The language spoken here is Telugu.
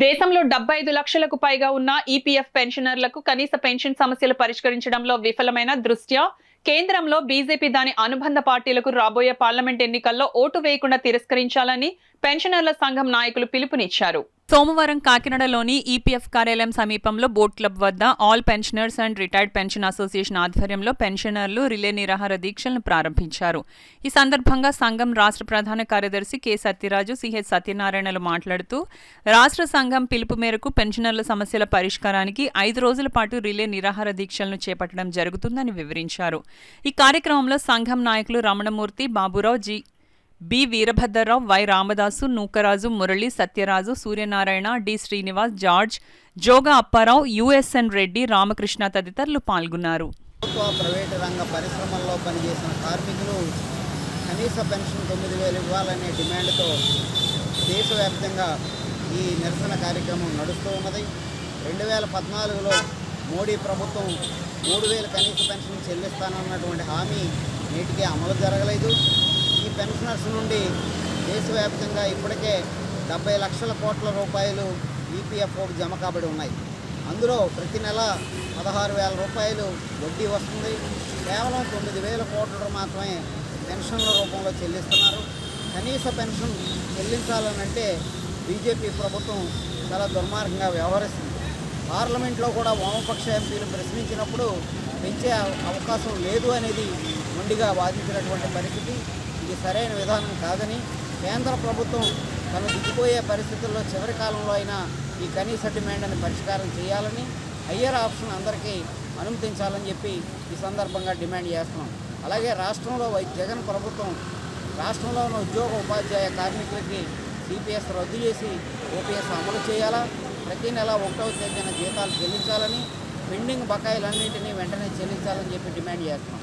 దేశంలో 75 లక్షలకు పైగా ఉన్న ఈపీఎఫ్ పెన్షనర్లకు కనీస పెన్షన్ సమస్యలు పరిష్కరించడంలో విఫలమైన దృష్ట్యా కేంద్రంలో బీజేపీ దాని అనుబంధ పార్టీలకు రాబోయే పార్లమెంట్ ఎన్నికల్లో ఓటు వేయకుండా తిరస్కరించాలని పెన్షనర్ల సంఘం నాయకులు పిలుపునిచ్చారు. సోమవారం కాకినాడలోని ఈపీఎఫ్ కార్యాలయం సమీపంలో బోట్ క్లబ్ వద్ద all pensioners and retired pension association ఆధ్వర్యంలో పెన్షనర్లు రిలే నిరాహార దీక్షలను ప్రారంభించారు. ఈ సందర్భంగా సంఘం రాష్ట్ర ప్రధాన కార్యదర్శి కె సత్యరాజు, సిహెచ్ సత్యనారాయణలు మాట్లాడుతూ రాష్ట్ర సంఘం పిలుపు మేరకు పెన్షనర్ల సమస్యల పరిష్కారానికి 5 రోజుల పాటు రిలే నిరాహార దీక్షలను చేపట్టడం జరుగుతుందని వివరించారు. ఈ కార్యక్రమంలో సంఘం నాయకులు Ramanamurthy, Baburao, B Veerabhadrarao, Y Ramadasu, Nookaraju, Murali, Satyaraju, Suryanarayana, D Srinivas, George, Joga Apparao, USN Reddy, Ramakrishna తదితరులు పాల్గొన్నారు. ప్రైవేటు రంగ పరిశ్రమల్లో పనిచేసిన కార్మికులు కనీస పెన్షన్ 9,000 ఇవ్వాలనే డిమాండ్తో దేశవ్యాప్తంగా ఈ నిరసన కార్యక్రమం నడుస్తూ ఉన్నది. 2014లో మోడీ ప్రభుత్వం 3,000 కనీస పెన్షన్ చెల్లిస్తానన్నటువంటి హామీ నేటికి అమలు జరగలేదు. ఈ పెన్షనర్స్ నుండి దేశవ్యాప్తంగా ఇప్పటికే 70 లక్షల కోట్ల రూపాయలు ఈపీఎఫ్ఓకి జమ కాబడి ఉన్నాయి. అందులో ప్రతి నెల 16,000 రూపాయలు వడ్డీ వస్తుంది. కేవలం 9,000 కోట్ల మాత్రమే పెన్షన్ల రూపంలో చెల్లిస్తున్నారు. కనీస పెన్షన్ చెల్లించాలనంటే బీజేపీ ప్రభుత్వం చాలా దుర్మార్గంగా వ్యవహరిస్తుంది. పార్లమెంట్లో కూడా వామపక్ష ఎంపీలు ప్రశ్నించినప్పుడు పెంచే అవకాశం లేదు అనేది మొండిగా వాదించినటువంటి పరిస్థితి. ఇది సరైన విధానం కాదని, కేంద్ర ప్రభుత్వం తను దిగిపోయే పరిస్థితుల్లో చివరి కాలంలో అయినా ఈ కనీస డిమాండ్ని పరిష్కారం చేయాలని, హయ్యర్ ఆప్షన్ అందరికీ అనుమతించాలని చెప్పి ఈ సందర్భంగా డిమాండ్ చేస్తున్నాం. అలాగే రాష్ట్రంలో జగన్ ప్రభుత్వం రాష్ట్రంలో ఉన్న ఉద్యోగ ఉపాధ్యాయ కార్మికులకి సిపిఎస్ రద్దు చేసి ఓపీఎస్ అమలు చేయాలా, ప్రతి నెల 1వ తేదీన జీతాలు చెల్లించాలని, పెండింగ్ బకాయిలన్నింటినీ వెంటనే చెల్లించాలని చెప్పి డిమాండ్ చేస్తున్నాం.